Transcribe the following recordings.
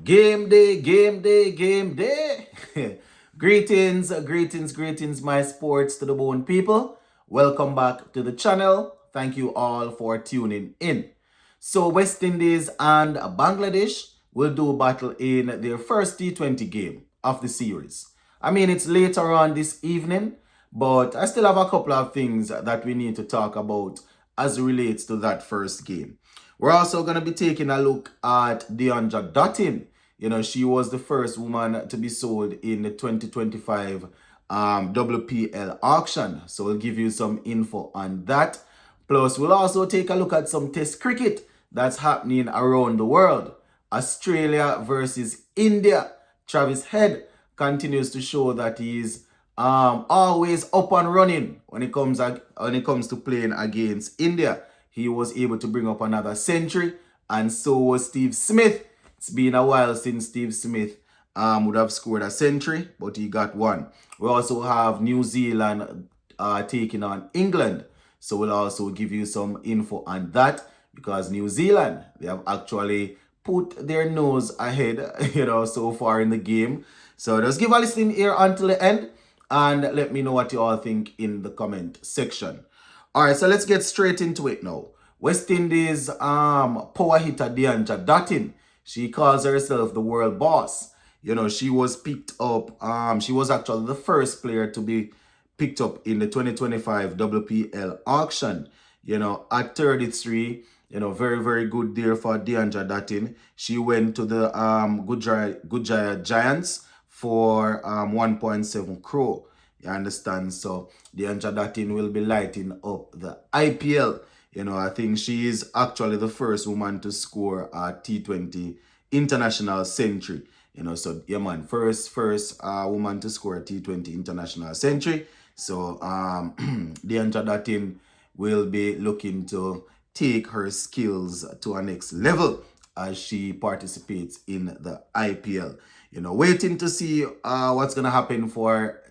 Game day, game day, game day. Greetings, my sports to the bone people. Welcome back to the channel. Thank you all for tuning in. So, West Indies and Bangladesh will do battle in their first T20 game of the series. I mean, it's later on this evening, but I still have a couple of things that we need to talk about as it relates to that first game. We're also going to be taking a look at Deandra Dottin. She was the first woman to be sold in the 2025 WPL auction. So we'll give you some info on that. Plus, we'll also take a look at some test cricket that's happening around the world. Australia versus India. Travis Head continues to show that he's always up and running when it comes to playing against India. He was able to bring up another century, and so was Steve Smith. It's been a while since Steve Smith would have scored a century, but he got one. We also have New Zealand taking on England. So we'll also give you some info on that, because New Zealand, they have actually put their nose ahead, so far in the game. So just give a listen here until the end and let me know what you all think in the comment section. All right, so let's get straight into it now. West Indies power hitter Deandra Dottin. She calls herself the world boss. She was picked up. She was actually the first player to be picked up in the 2025 WPL auction. At 33. Very, very good deal for Deandra Dottin. She went to the Gujarat Giants for 1.7 crore. You understand? So Deandra Dottin will be lighting up the IPL. I think she is actually the first woman to score a T20 international century. So yeah, man, first woman to score a T20 international century. So Deandra Dottin will be looking to take her skills to a next level as she participates in the IPL. Waiting to see what's gonna happen for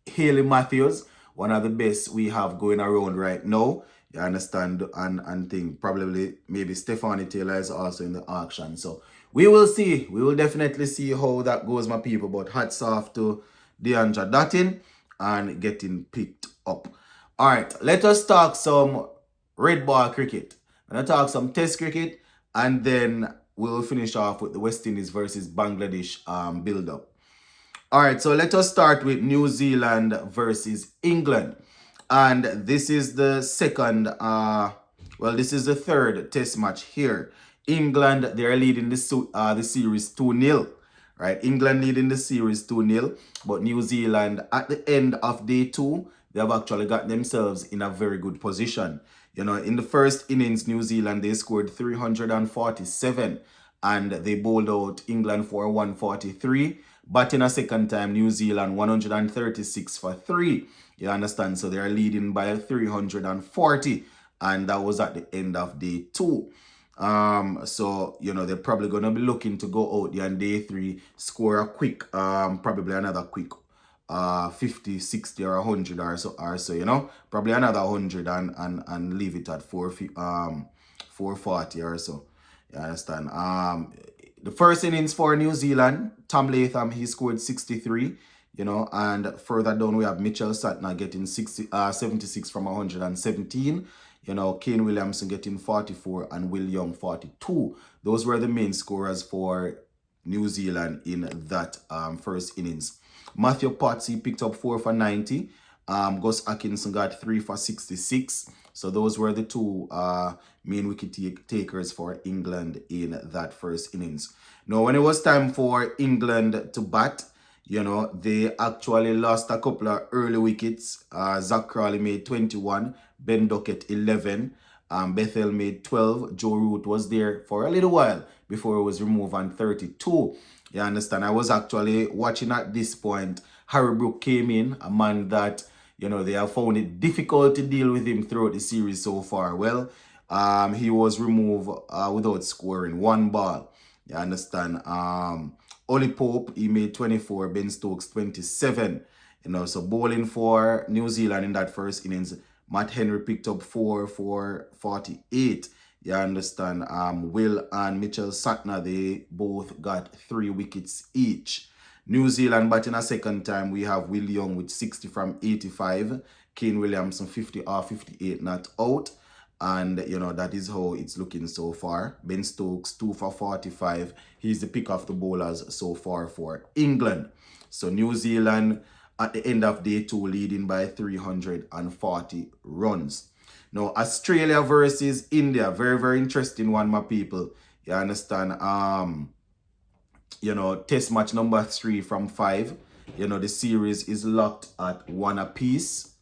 Haley Matthews, one of the best we have going around right now. You understand? And think probably maybe Stephanie Taylor is also in the auction. So we will see. We will definitely see how that goes, my people. But hats off to Deandra Dottin and getting picked up. All right, let us talk some red ball cricket. I'm going to talk some test cricket, and then we'll finish off with the West Indies versus Bangladesh build-up. All right, so let us start with New Zealand versus England. And this is the this is the third test match here. England, they're leading the series 2-0. Right, England leading the series 2-0. But New Zealand, at the end of day 2, they have actually got themselves in a very good position. In the first innings, New Zealand, they scored 347. And they bowled out England for 143. But in a second time, New Zealand 136 for 3. You understand? So they're leading by 340. And that was at the end of day 2. So, they're probably going to be looking to go out there on day 3, score a quick, probably another quick 50, 60 or 100 or so, probably another 100 and leave it at 440 or so. You understand? The first innings for New Zealand, Tom Latham, he scored 63, and further down we have Mitchell Satner getting 76 from 117, Kane Williamson getting 44 and Will Young 42. Those were the main scorers for New Zealand in that first innings. Matthew Potts, he picked up 4 for 90. Gus Atkinson got 3 for 66. So those were the two main wicket takers for England in that first innings. Now, when it was time for England to bat, they actually lost a couple of early wickets. Zach Crawley made 21, Ben Duckett 11, Bethel made 12. Joe Root was there for a little while before he was removed on 32. You understand? I was actually watching at this point. Harry Brook came in, a man that, they have found it difficult to deal with him throughout the series so far. Well, he was removed without scoring 1 ball. You understand? Ollie Pope, he made 24, Ben Stokes 27. So bowling for New Zealand in that first innings, Matt Henry picked up 4 for 48. You understand? Will and Mitchell Santner, they both got 3 wickets each. New Zealand batting a second time. We have Will Young with 60 from 85. Kane Williamson 50 or 58 not out. And, that is how it's looking so far. Ben Stokes, 2 for 45. He's the pick of the bowlers so far for England. So New Zealand at the end of day 2 leading by 340 runs. Now, Australia versus India. Very, very interesting one, my people. You understand? Test match number 3 from 5. The series is locked at 1 apiece.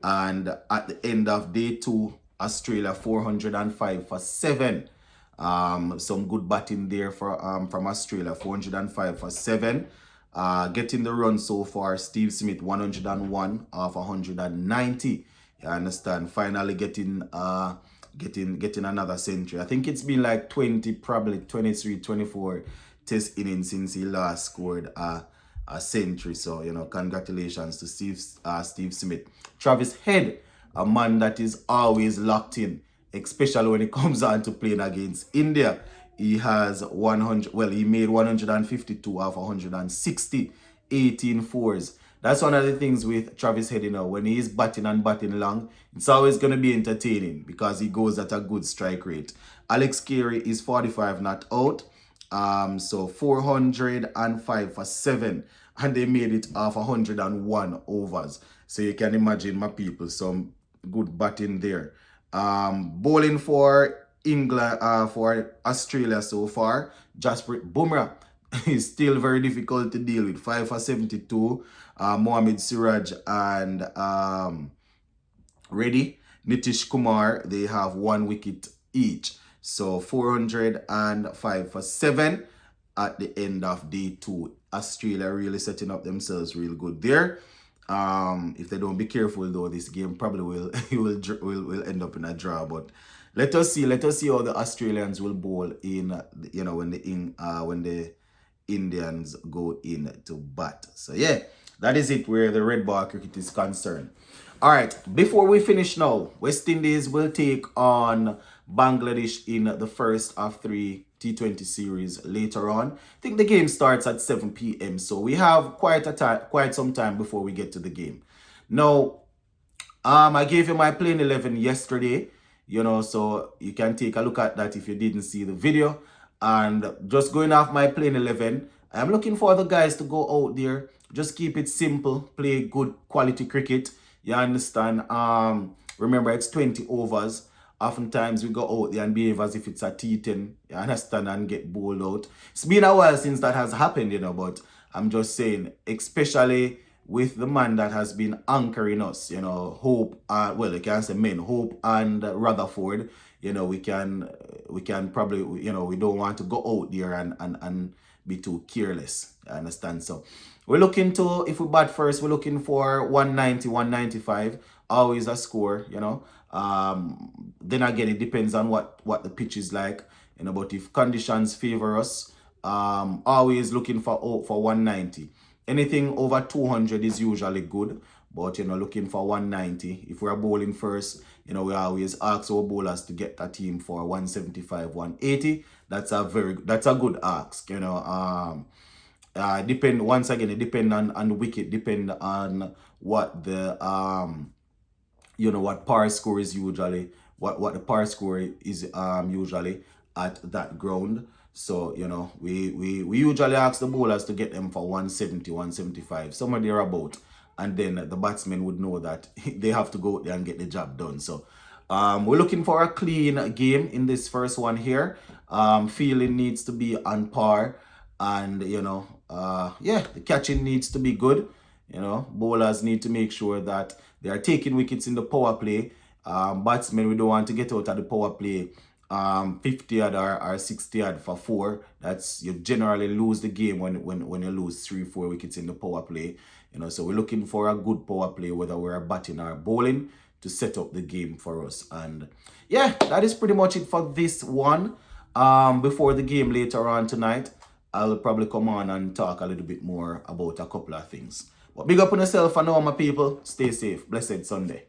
And at the end of day 2, Australia 405 for 7. Some good batting there from Australia, 405 for 7. Getting the run so far, Steve Smith 101 off 190. You understand? Finally getting another century. I think it's been like 20, probably 23, 24 test innings since he last scored a century. So, congratulations to Steve Smith. Travis Head, a man that is always locked in, especially when it comes on to playing against India. He has 100, well, he made 152 off 160, 18 fours. That's one of the things with Travis Head, when he is batting and batting long, it's always going to be entertaining because he goes at a good strike rate. Alex Carey is 45 not out. So 405 for 7, and they made it off 101 overs. So you can imagine, my people, some good batting there. Bowling for England, for Australia so far, Jasprit Bumrah is still very difficult to deal with. 5 for 72. Mohammad Siraj and Reddy, Nitish Kumar, they have 1 wicket each. So 405 for 7 at the end of day 2. Australia really setting up themselves real good there. If they don't be careful though, this game probably will end up in a draw. But let us see how the Australians will bowl in, when the Indians go in to bat. So yeah, that is it where the red ball cricket is concerned. All right, before we finish now, West Indies will take on Bangladesh in the first of 3 T20 series later on. I think the game starts at 7 p.m. So we have quite some time before we get to the game. Now, I gave you my playing 11 yesterday, so you can take a look at that if you didn't see the video. And just going off my playing 11, I'm looking for the guys to go out there, just keep it simple, play good quality cricket. You understand? Remember, it's 20 overs. Oftentimes we go out there and behave as if it's a T10, you understand, and get bowled out. It's been a while since that has happened, but I'm just saying, especially with the man that has been anchoring us, Hope, you can say men, Hope and Rutherford, we can probably, we don't want to go out there and be too careless, you understand? So we're looking to, if we bat first, we're looking for 190, 195, always a score, then again, it depends on what the pitch is like, but if conditions favor us, always looking for 190. Anything over 200 is usually good, but looking for 190. If we're bowling first, we always ask our bowlers to get a team for 175, 180. That's a good ask, once again, it depends on the wicket, depend on what the what par score is usually, what the par score is usually at that ground. So we usually ask the bowlers to get them for 170, 175, somewhere thereabout, and then the batsmen would know that they have to go out there and get the job done. So we're looking for a clean game in this first one here. Fielding needs to be on par, and the catching needs to be good. Bowlers need to make sure that they are taking wickets in the power play. Batsmen, we don't want to get out of the power play 50 odd or 60 odd for 4. That's, you generally lose the game when you lose 3-4 wickets in the power play. So we're looking for a good power play, whether we're batting or bowling, to set up the game for us. And yeah, that is pretty much it for this one. Before the game later on tonight, I'll probably come on and talk a little bit more about a couple of things. But big up on yourself for now, my people. Stay safe. Blessed Sunday.